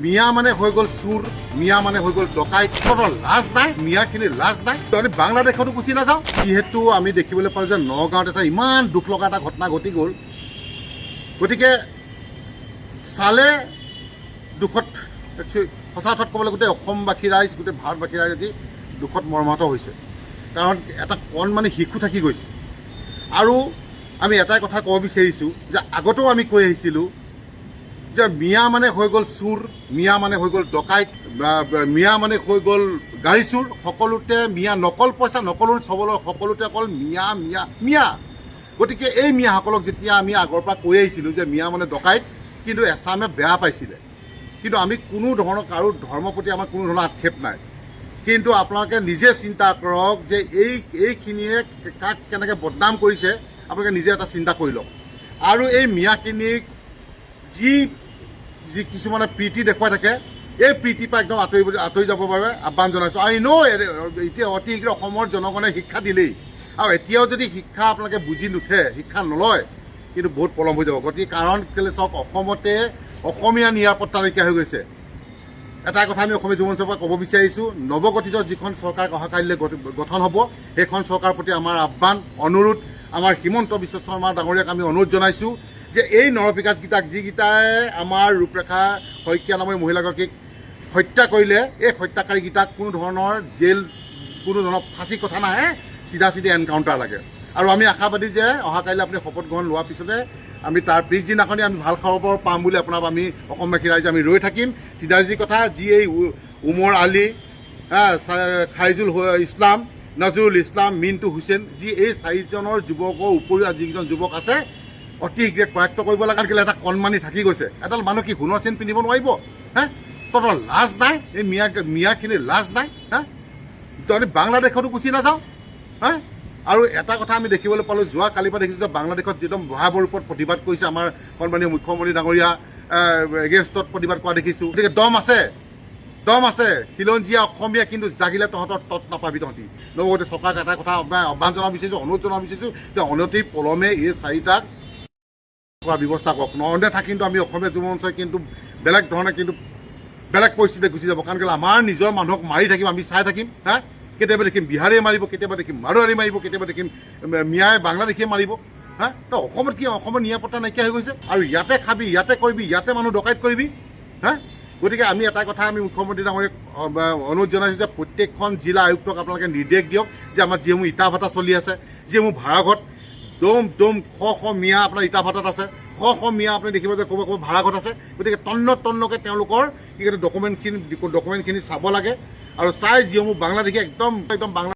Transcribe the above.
মিয়া মানে হৈ গ'ল চুৰ, মিয়া মানে হৈ গ'ল ডকাইত। লাজ নাই, মিয়াখিনিৰ লাজ নাই। আমি বাংলাদেশতো গুচি নাযাওঁ। যিহেতু আমি দেখিবলৈ পালোঁ যে নগাঁৱত এটা ইমান দুখ লগা এটা ঘটনা ঘটি গ'ল, গতিকে চালে দুখত সঁচা কথাত ক'বলৈ গোটেই অসমবাসী ৰাইজ, গোটেই ভাৰতবাসী ৰাইজ আজি দুখত মৰ্মাহত হৈছে। কাৰণ এটা কণমানি শিশু থাকি গৈছে। আৰু আমি এটাই কথা ক'ব বিচাৰিছোঁ যে আগতেও আমি কৈ আহিছিলোঁ যে মিয়া মানে হৈ গ'ল চুৰ, মিয়া মানে হৈ গ'ল ডকাইত, মিয়া মানে হৈ গ'ল গাড়ী চুৰ। সকলোতে মিয়া, নকল পইচা, নকল চবলৈ সকলোতে অকল মিয়া মিয়া মিয়া। গতিকে এই মিয়াসকলক যেতিয়া আমি আগৰ পৰা কৈ আহিছিলোঁ যে মিয়া মানে ডকাইত, কিন্তু এছামে বেয়া পাইছিলে। কিন্তু আমি কোনো ধৰণৰ কাৰো ধৰ্মৰ প্ৰতি আমাৰ কোনো ধৰণৰ আক্ষেপ নাই। কিন্তু আপোনালোকে নিজে চিন্তা কৰক যে এইখিনিয়ে কাক কেনেকৈ বদনাম কৰিছে, আপোনালোকে নিজে এটা চিন্তা কৰি লওক। আৰু এই মিয়াখিনিক যি কিছুমানে প্ৰীতি দেখুৱাই থাকে, এই প্ৰীতিৰ পৰা একদম আঁতৰি যাবৰ বাবে আহ্বান জনাইছোঁ। আৰু এতিয়া অতি শীঘ্ৰে অসমৰ জনগণে শিক্ষা দিলেই, আৰু এতিয়াও যদি শিক্ষা আপোনালোকে বুজি নুঠে, শিক্ষা নলয়, কিন্তু বহুত পলম হৈ যাব। গতিকে কাৰণ কেলৈ চাওক, অসমতে অসমীয়া নিৰাপত্তা নাইকিয়া হৈ গৈছে। এটা কথা আমি অসমীয়া যুৱ মঞ্চৰ পৰা ক'ব বিচাৰিছোঁ, নৱগঠিত যিখন চৰকাৰ অহাকালিলৈ গঠন হ'ব, সেইখন চৰকাৰৰ প্ৰতি আমাৰ আহ্বান, অনুৰোধ। আমাৰ হিমন্ত বিশ্ব শৰ্মা ডাঙৰীয়াক আমি অনুৰোধ জনাইছোঁ যে এই নৰপিশাচকেইটাক, যিকেইটাই আমাৰ ৰূপৰেখা শইকীয়া নামৰ মহিলাগৰাকীক হত্যা কৰিলে, এই হত্যাকাৰীকেইটাক কোনো ধৰণৰ জেল, কোনো ধৰণৰ ফাঁচি কথা নাহে, চিধা এনকাউণ্টাৰ লাগে। আৰু আমি আশাবাদী যে অহাকাইলৈ আপুনি শপত গ্ৰহণ লোৱাৰ পিছতে আমি তাৰ পিছদিনাখনি আমি ভাল খবৰ পাম বুলি আমি অসমবাসী ৰাইজে আমি ৰৈ থাকিম। চিধা কথা, যি এই উমৰ আলী, খাইজুল ইছলাম, নজৰুল ইছলাম, মিণ্টু হুছেইন, যি এই চাৰিজনৰ যুৱকৰ উপৰিও যিকেইজন যুৱক আছে, অতি শীঘ্ৰে কৰায়ত্ব কৰিব লাগে। কাৰণ এটা কণমানি থাকি গৈছে। এডাল মানুহ কি সোণৰ চেইন পিন্ধিব নোৱাৰিব? তহঁতৰ লাজ নাই? এই মিয়াখিনিৰ লাজ নাই? আমি বাংলাদেশতো গুচি নাযাওঁ। আৰু এটা কথা আমি দেখিবলৈ পালোঁ, যোৱা কালিৰ পৰা দেখিছোঁ যে বাংলাদেশত যিদম ভয়াৱহ ৰূপত প্ৰতিবাদ কৰিছে আমাৰ সন্মানীয় মুখ্যমন্ত্ৰী ডাঙৰীয়া, এগেইনষ্টত প্ৰতিবাদ কৰা দেখিছোঁ। গতিকে দম আছে, খিলঞ্জীয়া অসমীয়া, কিন্তু জাগিলে তহঁতৰ তত নাপাবি তহঁতি। লগতে চৰকাৰক এটা কথা আহ্বান জনাব বিচাৰিছোঁ, অনুৰোধ জনাব বিচাৰিছোঁ যে অনতি পলমে এই চাৰিটাক কৰাৰ ব্যৱস্থা কৰক। অন্যথা কিন্তু আমি অসমীয়া যুৱ মঞ্চই কিন্তু বেলেগ ধৰণে, কিন্তু বেলেগ পৰিস্থিতিত গুচি যাব। কাৰণ আমাৰ নিজৰ মানুহক মাৰি থাকিম, আমি চাই থাকিম। কেতিয়াবা দেখিম বিহাৰীয়ে মাৰিব, কেতিয়াবা দেখিম মাৰোৱাৰী মাৰিব, কেতিয়াবা দেখিম মিয়াই বাংলাদেশীয়ে মাৰিব। তো অসমত কি, অসমৰ নিৰাপত্তা নাইকিয়া হৈ গৈছে। আৰু ইয়াতে খাবি, ইয়াতে কৰিবি, ইয়াতে মানুহ ডকাইত কৰিবি। গতিকে আমি এটা কথা আমি মুখ্যমন্ত্ৰী ডাঙৰীয়াক অনুৰোধ জনাইছোঁ যে প্ৰত্যেকখন জিলা আয়ুক্তক আপোনালোকে নিৰ্দেশ দিয়ক যে আমাৰ যিসমূহ ইটা ভাটা চলি আছে, যিসমূহ ভাড়াঘৰত দম শ মিয়া আপোনাৰ ইটা ভাটাত আছে, শ মিয়া আপুনি দেখিব যে ক'ৰবাত ভাড়াঘৰত আছে। গতিকে তন্নকৈ তেওঁলোকৰ কি ডকুমেণ্টখিনি চাব লাগে, আৰু চাই যিসমূহ বাংলাদেশী একদম বাংলা